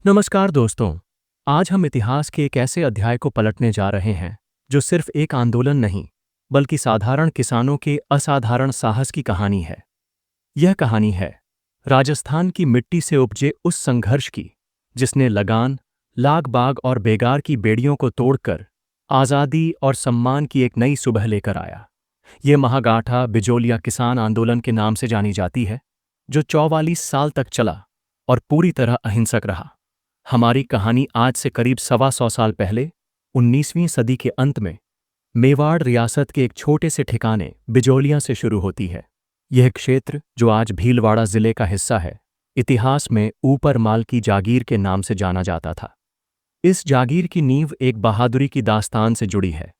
नमस्कार दोस्तों। आज हम इतिहास के एक ऐसे अध्याय को पलटने जा रहे हैं जो सिर्फ एक आंदोलन नहीं बल्कि साधारण किसानों के असाधारण साहस की कहानी है। यह कहानी है राजस्थान की मिट्टी से उपजे उस संघर्ष की जिसने लगान, लाग बाग और बेगार की बेड़ियों को तोड़कर आज़ादी और सम्मान की एक नई सुबह लेकर आया। ये महागाथा बिजोलिया किसान आंदोलन के नाम से जानी जाती है, जो 44 साल तक चला और पूरी तरह अहिंसक रहा। हमारी कहानी आज से करीब 125 साल पहले 19वीं सदी के अंत में मेवाड़ रियासत के एक छोटे से ठिकाने बिजोलिया से शुरू होती है। यह क्षेत्र, जो आज भीलवाड़ा जिले का हिस्सा है, इतिहास में ऊपर माल की जागीर के नाम से जाना जाता था। इस जागीर की नींव एक बहादुरी की दास्तान से जुड़ी है।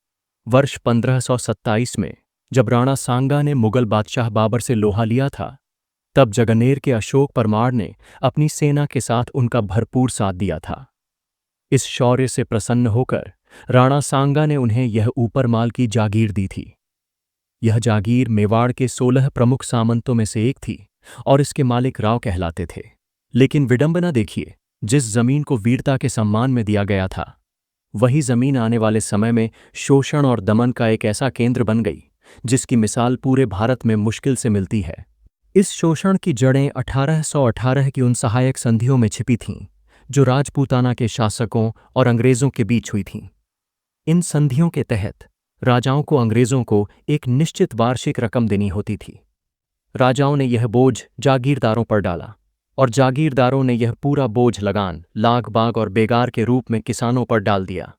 वर्ष 1527 में जब राणा सांगा ने मुगल बादशाह बाबर से लोहा लिया था, तब जगनेर के अशोक परमार ने अपनी सेना के साथ उनका भरपूर साथ दिया था। इस शौर्य से प्रसन्न होकर राणा सांगा ने उन्हें यह ऊपरमाल की जागीर दी थी। यह जागीर मेवाड़ के 16 प्रमुख सामंतों में से एक थी और इसके मालिक राव कहलाते थे। लेकिन विडंबना देखिए, जिस जमीन को वीरता के सम्मान में दिया गया था, वही जमीन आने वाले समय में शोषण और दमन का एक ऐसा केंद्र बन गई जिसकी मिसाल पूरे भारत में मुश्किल से मिलती है। इस शोषण की जड़ें 1818 की उन सहायक संधियों में छिपी थीं, जो राजपूताना के शासकों और अंग्रेजों के बीच हुई थीं। इन संधियों के तहत राजाओं को अंग्रेजों को एक निश्चित वार्षिक रकम देनी होती थी। राजाओं ने यह बोझ जागीरदारों पर डाला और जागीरदारों ने यह पूरा बोझ लगान, लाग बाग और बेगार के रूप में किसानों पर डाल दिया।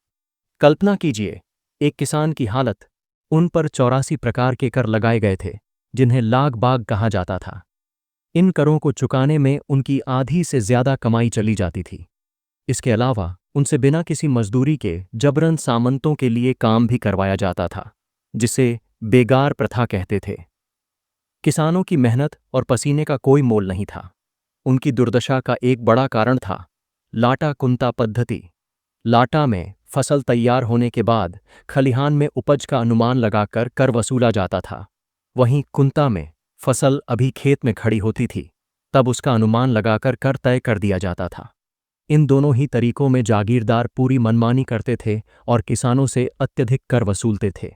कल्पना कीजिए, एक किसान की हालत। उन पर 84 प्रकार के कर लगाए गए थे, जिन्हें लाग बाग कहा जाता था। इन करों को चुकाने में उनकी आधी से ज्यादा कमाई चली जाती थी। इसके अलावा उनसे बिना किसी मजदूरी के जबरन सामंतों के लिए काम भी करवाया जाता था, जिसे बेगार प्रथा कहते थे। किसानों की मेहनत और पसीने का कोई मोल नहीं था। उनकी दुर्दशा का एक बड़ा कारण था लाटा कुंता पद्धति। लाटा में फसल तैयार होने के बाद खलिहान में उपज का अनुमान लगाकर कर वसूला जाता था। वहीं कुंता में फसल अभी खेत में खड़ी होती थी, तब उसका अनुमान लगाकर कर तय कर दिया जाता था। इन दोनों ही तरीकों में जागीरदार पूरी मनमानी करते थे और किसानों से अत्यधिक कर वसूलते थे।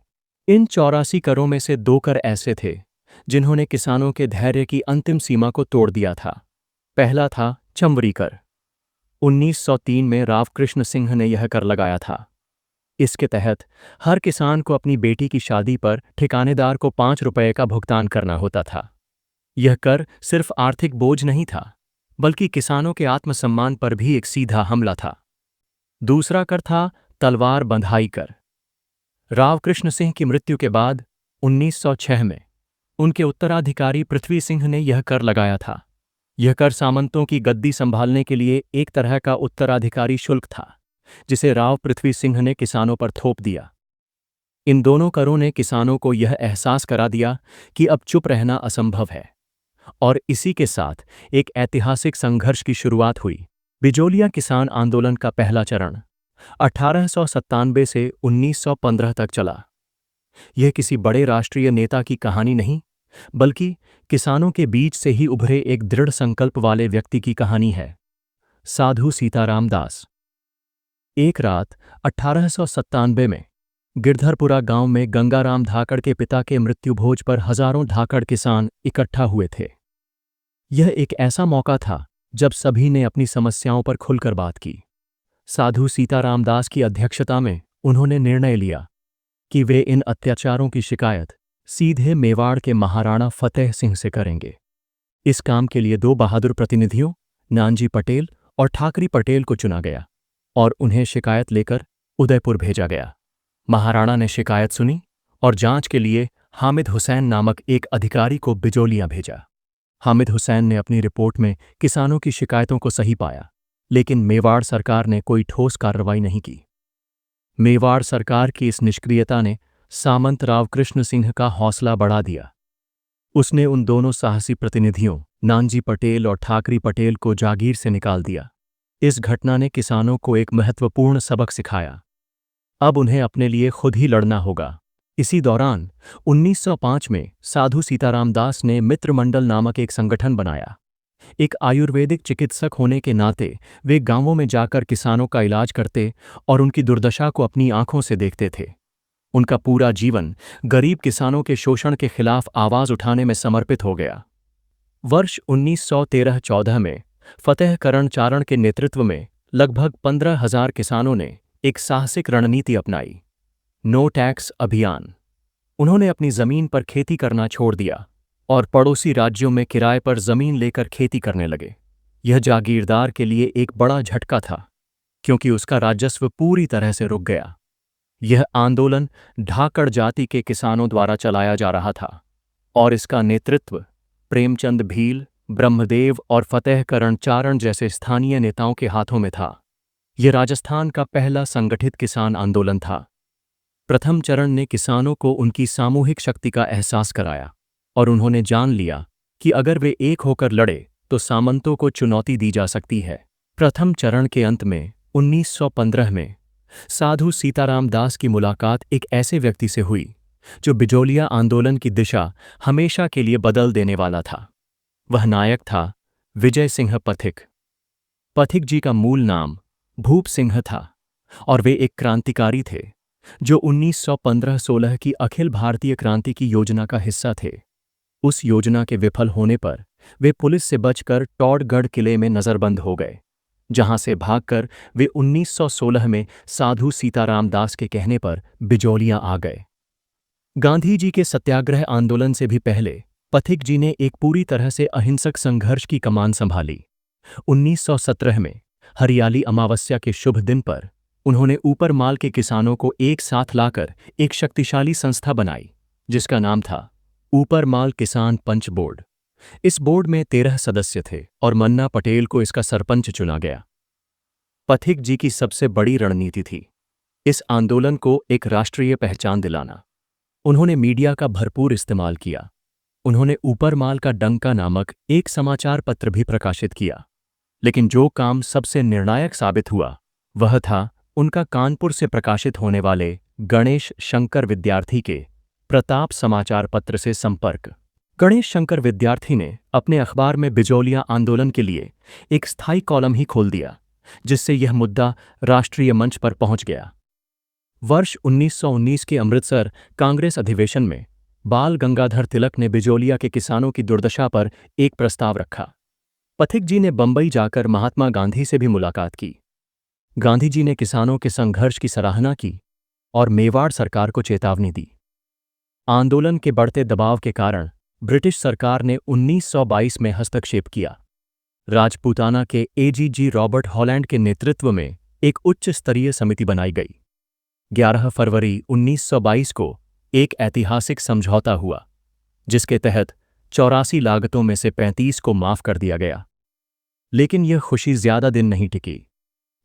इन 84 करों में से 2 कर ऐसे थे जिन्होंने किसानों के धैर्य की अंतिम सीमा को तोड़ दिया था। पहला था चंवरी कर। 1903 में राव कृष्ण सिंह ने यह कर लगाया था। इसके तहत हर किसान को अपनी बेटी की शादी पर ठिकानेदार को 5 रुपये का भुगतान करना होता था। यह कर सिर्फ आर्थिक बोझ नहीं था, बल्कि किसानों के आत्मसम्मान पर भी एक सीधा हमला था। दूसरा कर था तलवार बंधाई कर। राव कृष्ण सिंह की मृत्यु के बाद 1906 में उनके उत्तराधिकारी पृथ्वी सिंह ने यह कर लगाया था। यह कर सामंतों की गद्दी संभालने के लिए एक तरह का उत्तराधिकारी शुल्क था, जिसे राव पृथ्वी सिंह ने किसानों पर थोप दिया। इन दोनों करों ने किसानों को यह एहसास करा दिया कि अब चुप रहना असंभव है, और इसी के साथ एक ऐतिहासिक संघर्ष की शुरुआत हुई। बिजोलिया किसान आंदोलन का पहला चरण 1897 से 1915 तक चला। यह किसी बड़े राष्ट्रीय नेता की कहानी नहीं, बल्कि किसानों के बीच से ही उभरे एक दृढ़ संकल्प वाले व्यक्ति की कहानी है, साधु सीताराम दास। एक रात 1897 में गिरधरपुरा गांव में गंगाराम धाकड़ के पिता के मृत्युभोज पर हजारों धाकड़ किसान इकट्ठा हुए थे। यह एक ऐसा मौका था जब सभी ने अपनी समस्याओं पर खुलकर बात की। साधु सीताराम दास की अध्यक्षता में उन्होंने निर्णय लिया कि वे इन अत्याचारों की शिकायत सीधे मेवाड़ के महाराणा फतेह सिंह से करेंगे। इस काम के लिए 2 बहादुर प्रतिनिधियों, नानजी पटेल और ठाकरी पटेल को चुना गया और उन्हें शिकायत लेकर उदयपुर भेजा गया। महाराणा ने शिकायत सुनी और जांच के लिए हामिद हुसैन नामक एक अधिकारी को बिजोलिया भेजा। हामिद हुसैन ने अपनी रिपोर्ट में किसानों की शिकायतों को सही पाया, लेकिन मेवाड़ सरकार ने कोई ठोस कार्रवाई नहीं की। मेवाड़ सरकार की इस निष्क्रियता ने सामंत राव कृष्ण सिंह का हौसला बढ़ा दिया। उसने उन दोनों साहसी प्रतिनिधियों, नानजी पटेल और ठाकरी पटेल को जागीर से निकाल दिया। इस घटना ने किसानों को एक महत्वपूर्ण सबक सिखाया। अब उन्हें अपने लिए खुद ही लड़ना होगा। इसी दौरान 1905 में साधु सीताराम दास ने मित्र मंडल नामक एक संगठन बनाया। एक आयुर्वेदिक चिकित्सक होने के नाते वे गांवों में जाकर किसानों का इलाज करते और उनकी दुर्दशा को अपनी आंखों से देखते थे। उनका पूरा जीवन गरीब किसानों के शोषण के खिलाफ आवाज उठाने में समर्पित हो गया। वर्ष 1913-14 में फतेह करण चारण के नेतृत्व में लगभग 15,000 किसानों ने एक साहसिक रणनीति अपनाई, नो टैक्स अभियान। उन्होंने अपनी जमीन पर खेती करना छोड़ दिया और पड़ोसी राज्यों में किराए पर जमीन लेकर खेती करने लगे। यह जागीरदार के लिए एक बड़ा झटका था, क्योंकि उसका राजस्व पूरी तरह से रुक गया। यह आंदोलन ढाकड़ जाति के किसानों द्वारा चलाया जा रहा था और इसका नेतृत्व प्रेमचंद भील, ब्रह्मदेव और फतेह करण चारण जैसे स्थानीय नेताओं के हाथों में था। यह राजस्थान का पहला संगठित किसान आंदोलन था। प्रथम चरण ने किसानों को उनकी सामूहिक शक्ति का एहसास कराया और उन्होंने जान लिया कि अगर वे एक होकर लड़े तो सामंतों को चुनौती दी जा सकती है। प्रथम चरण के अंत में 1915 में साधु सीताराम दास की मुलाकात एक ऐसे व्यक्ति से हुई जो बिजोलिया आंदोलन की दिशा हमेशा के लिए बदल देने वाला था। वह नायक था विजय सिंह पथिक। पथिक जी का मूल नाम भूप सिंह था और वे एक क्रांतिकारी थे जो 1915-16 की अखिल भारतीय क्रांति की योजना का हिस्सा थे। उस योजना के विफल होने पर वे पुलिस से बचकर टॉडगढ़ किले में नजरबंद हो गए, जहां से भागकर वे 1916 में साधु सीताराम दास के कहने पर बिजोलिया आ गए। गांधी जी के सत्याग्रह आंदोलन से भी पहले पथिक जी ने एक पूरी तरह से अहिंसक संघर्ष की कमान संभाली। 1917 में हरियाली अमावस्या के शुभ दिन पर उन्होंने ऊपर माल के किसानों को एक साथ लाकर एक शक्तिशाली संस्था बनाई, जिसका नाम था ऊपर माल किसान पंच बोर्ड। इस बोर्ड में 13 सदस्य थे और मन्ना पटेल को इसका सरपंच चुना गया। पथिक जी की सबसे बड़ी रणनीति थी इस आंदोलन को एक राष्ट्रीय पहचान दिलाना। उन्होंने मीडिया का भरपूर इस्तेमाल किया। उन्होंने ऊपर माल का डंका नामक एक समाचार पत्र भी प्रकाशित किया, लेकिन जो काम सबसे निर्णायक साबित हुआ वह था उनका कानपुर से प्रकाशित होने वाले गणेश शंकर विद्यार्थी के प्रताप समाचार पत्र से संपर्क। गणेश शंकर विद्यार्थी ने अपने अखबार में बिजोलिया आंदोलन के लिए एक स्थायी कॉलम ही खोल दिया, जिससे यह मुद्दा राष्ट्रीय मंच पर पहुंच गया। वर्ष 1919 के अमृतसर कांग्रेस अधिवेशन में बाल गंगाधर तिलक ने बिजोलिया के किसानों की दुर्दशा पर एक प्रस्ताव रखा। पथिक जी ने बंबई जाकर महात्मा गांधी से भी मुलाकात की। गांधी जी ने किसानों के संघर्ष की सराहना की और मेवाड़ सरकार को चेतावनी दी। आंदोलन के बढ़ते दबाव के कारण ब्रिटिश सरकार ने 1922 में हस्तक्षेप किया। राजपूताना के एजीजी रॉबर्ट हॉलैंड के नेतृत्व में एक उच्च स्तरीय समिति बनाई गई। 11 फरवरी 1922 को एक ऐतिहासिक समझौता हुआ, जिसके तहत 84 लागतों में से 35 को माफ कर दिया गया। लेकिन यह खुशी ज्यादा दिन नहीं टिकी।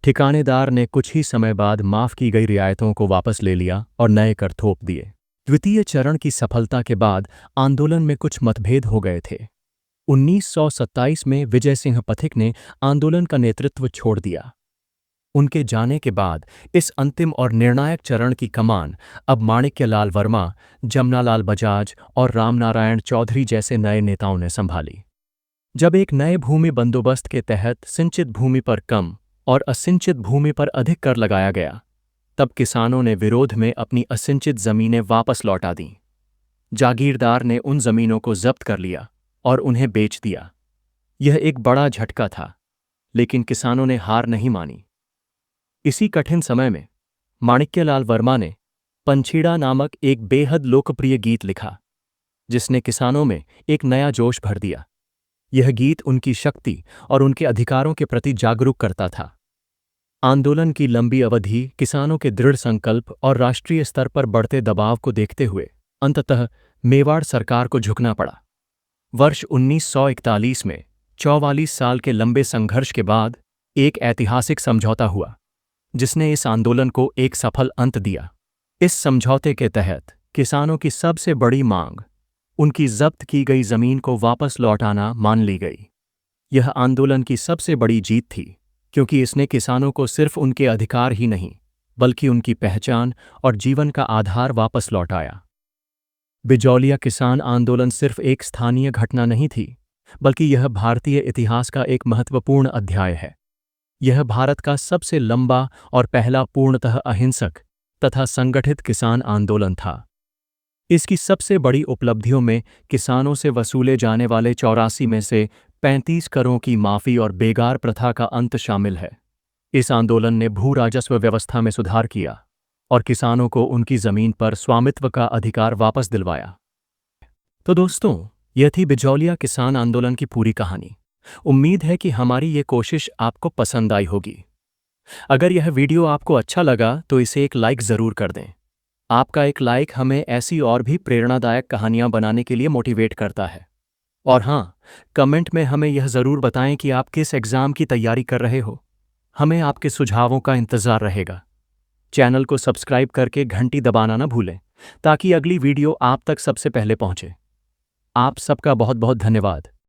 ठिकानेदार ने कुछ ही समय बाद माफ की गई रियायतों को वापस ले लिया और नए कर थोप दिए। द्वितीय चरण की सफलता के बाद आंदोलन में कुछ मतभेद हो गए थे। 1927 में विजय सिंह पथिक ने आंदोलन का नेतृत्व छोड़ दिया। उनके जाने के बाद इस अंतिम और निर्णायक चरण की कमान अब माणिक्यलाल वर्मा, जमनालाल बजाज और रामनारायण चौधरी जैसे नए नेताओं ने संभाली। जब एक नए भूमि बंदोबस्त के तहत सिंचित भूमि पर कम और असिंचित भूमि पर अधिक कर लगाया गया, तब किसानों ने विरोध में अपनी असिंचित जमीनें वापस लौटा दीं। जागीरदार ने उन जमीनों को जब्त कर लिया और उन्हें बेच दिया। यह एक बड़ा झटका था, लेकिन किसानों ने हार नहीं मानी। इसी कठिन समय में माणिक्यलाल वर्मा ने पंछीड़ा नामक एक बेहद लोकप्रिय गीत लिखा, जिसने किसानों में एक नया जोश भर दिया। यह गीत उनकी शक्ति और उनके अधिकारों के प्रति जागरूक करता था। आंदोलन की लंबी अवधि, किसानों के दृढ़ संकल्प और राष्ट्रीय स्तर पर बढ़ते दबाव को देखते हुए अंततः मेवाड़ सरकार को झुकना पड़ा। वर्ष 1941 में 44 साल के लंबे संघर्ष के बाद एक ऐतिहासिक समझौता हुआ, जिसने इस आंदोलन को एक सफल अंत दिया। इस समझौते के तहत किसानों की सबसे बड़ी मांग, उनकी जब्त की गई जमीन को वापस लौटाना, मान ली गई। यह आंदोलन की सबसे बड़ी जीत थी, क्योंकि इसने किसानों को सिर्फ उनके अधिकार ही नहीं, बल्कि उनकी पहचान और जीवन का आधार वापस लौटाया। बिजौलिया किसान आंदोलन सिर्फ एक स्थानीय घटना नहीं थी, बल्कि यह भारतीय इतिहास का एक महत्वपूर्ण अध्याय है। यह भारत का सबसे लंबा और पहला पूर्णतः अहिंसक तथा संगठित किसान आंदोलन था। इसकी सबसे बड़ी उपलब्धियों में किसानों से वसूले जाने वाले 84 में से 35 करों की माफ़ी और बेगार प्रथा का अंत शामिल है। इस आंदोलन ने भू राजस्व व्यवस्था में सुधार किया और किसानों को उनकी जमीन पर स्वामित्व का अधिकार वापस दिलवाया। तो दोस्तों, यह थी बिजौलिया किसान आंदोलन की पूरी कहानी। उम्मीद है कि हमारी ये कोशिश आपको पसंद आई होगी। अगर यह वीडियो आपको अच्छा लगा तो इसे एक लाइक ज़रूर कर दें। आपका एक लाइक हमें ऐसी और भी प्रेरणादायक कहानियां बनाने के लिए मोटिवेट करता है। और हाँ, कमेंट में हमें यह ज़रूर बताएं कि आप किस एग्ज़ाम की तैयारी कर रहे हो। हमें आपके सुझावों का इंतज़ार रहेगा। चैनल को सब्सक्राइब करके घंटी दबाना ना भूलें, ताकि अगली वीडियो आप तक सबसे पहले पहुंचे। आप सबका बहुत बहुत धन्यवाद।